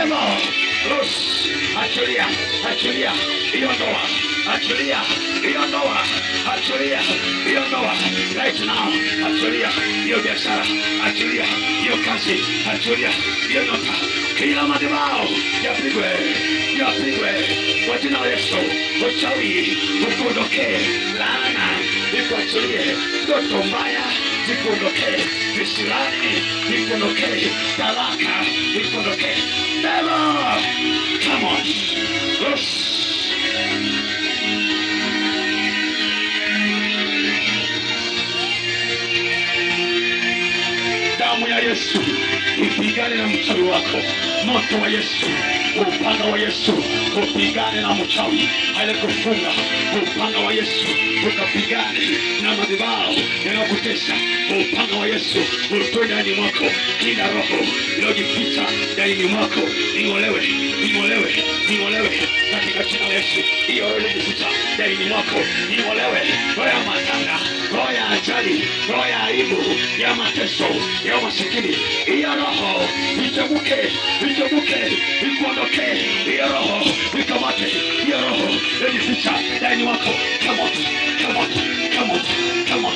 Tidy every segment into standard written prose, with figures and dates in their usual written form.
Devil, loose. Achilia, achilia, hiyo ndoa. Achilia, hiyo ndoa. Achilia, hiyo ndoa. Right now, achilia, hiyo biashara. Achilia, hiyo kazi. Achilia, hiyo ndoa. Kila madhabahu yapigwe, yapigwe kwa jina la Yesu. Uchawi ukuondokee, laana ikuachilie, ndoto mbaya zikuondokee, visirani ikuondokee, talaka ikuondokee. Devil, come on, loose. Damu ya Yesu ipigane na mchawi wako. Moto wa Yesu, upanga wa Yesu upigane na mchawi aliyekufunga. Upanga wa Yesu ukapigane na madhabahu yanayokutesa. Upanga wa Yesu utoe ndani mwako kila roho iliyojificha ndani mwako. Ing'olewe, ing'olewe, ing'olewe katika jina la Yesu. Hiyo roho iliyojificha ndani mwako ing'olewe. Roho ya matanga, roho ya ajali, roho ya aibu, ya mateso, ya masikini, hiyo roho itemuke, itemuke, ikuondoke. Hiyo roho ikamate, hiyo roho iliyojificha ndani mwako. Come on, come on, come on, come on,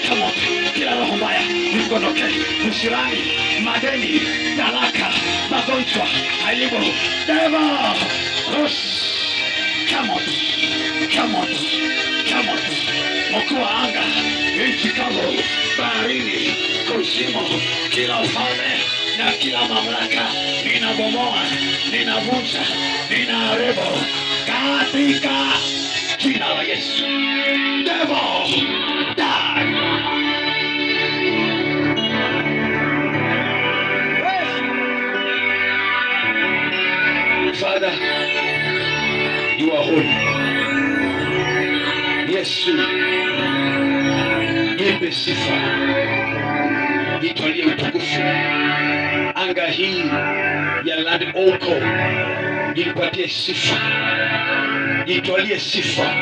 come on. Kila roho mbaya ikuondoke. Usirani, madeni, talaka, magonjwa, aibu. Devil, loose. Come on, come on, come on. Mkuu wa anga, nchi kavu, baharini, kuzimu, kila ufalme na kila mamlaka ninabomoa, ninavunja, ninaharibu katika jina la Yesu. Devil, die. Father, you are holy. Yesu, nipe sifa, nitwalie utukufu. Anga hii ya Land Oko nipatie sifa, nitwalie sifa.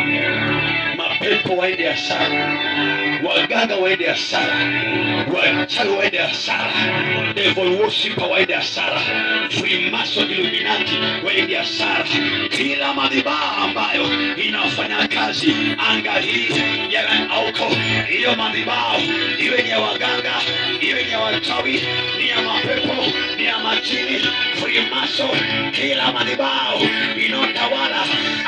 Mapepo waende hasara, waganga waende hasara, wachawi waende hasara, devil worshiper waende hasara, Freemason Illuminati waende hasara. Kila madhabahu ambayo inafanya kazi anga hii ya Land Oko, hiyo madhabahu iwe ni ya waganga, iwe ni ya wachawi, ni ya mapepo, ni ya majini, Freemason, kila madhabahu inotawala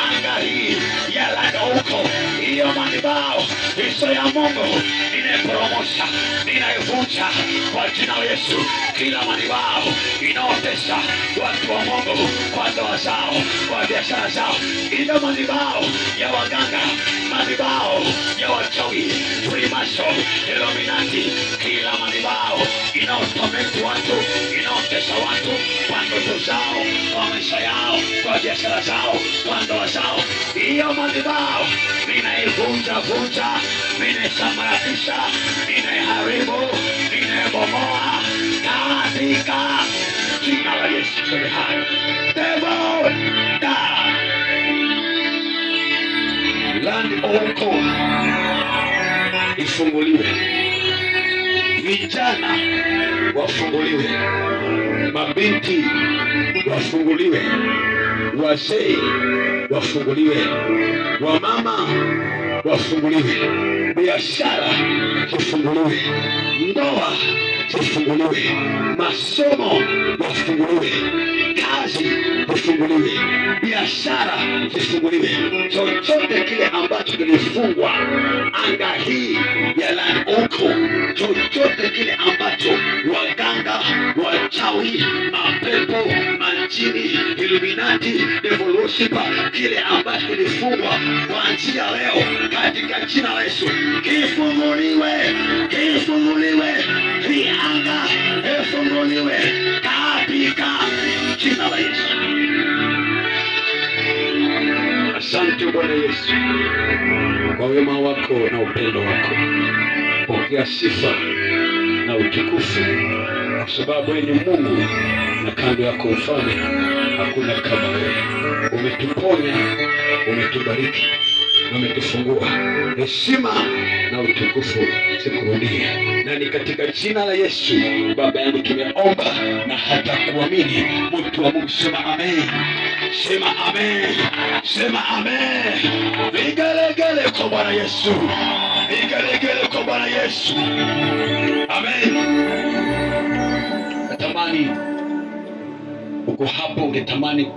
anga hii ya Land Oko, hiyo madhabahu hizo ya Mungu ninapromosha, ninaivunja kwa jina la Yesu. Kila madhabahu inaotesa watu wa Mungu kwa ndoa zao, kwa biashara zao, hiyo madhabahu ya waganga, madhabahu ya wachawi, Freemason, Illuminati, kila madhabahu inaotorment watu, inaotesa watu kwa ndoto zao, kwa maisha yao, kwa biashara zao, kwa ndoa zao, hiyo madhabahu ninaivunja, vunja, ninasambaratisha, ninaharibu, ninabomoa katika jina la Yesu. Devil, die. Land Oko ifunguliwe, vijana wafunguliwe, mabinti wafunguliwe, wazee wafunguliwe, wamama wafunguliwe, biashara zifunguliwe, ndoa zifunguliwe, masomo yafunguliwe, kazi zifunguliwe, biashara zifunguliwe. Chochote kile ambacho kilifungwa anga hii ya Land Oko, chochote kile ambacho waganga, wachawi, mapepo, majini, Illuminati, devil worshiper, kile ambacho kilifungwa kuanzia leo katika jina la Yesu kifunguliwe, kifunguliwe. Hii anga ifunguliwe katika jina la Yesu. Asante Bwana Yesu kwa wema wako na upendo wako. Pokea sifa na utukufu, kwa sababu wewe ni Mungu na kando yako ufalme hakuna kama wewe. Umetuponya, umetubariki, ametufungua. Heshima na utukufu zikurudie. Na ni katika jina la Yesu Baba yangu tumeomba na hata kuamini. Mtu wa Mungu sema amen. Sema amen. Sema amen. Vigelegele kwa Bwana Yesu. Vigelegele kwa Bwana Yesu. Amen. Natamani uko hapo ungetamani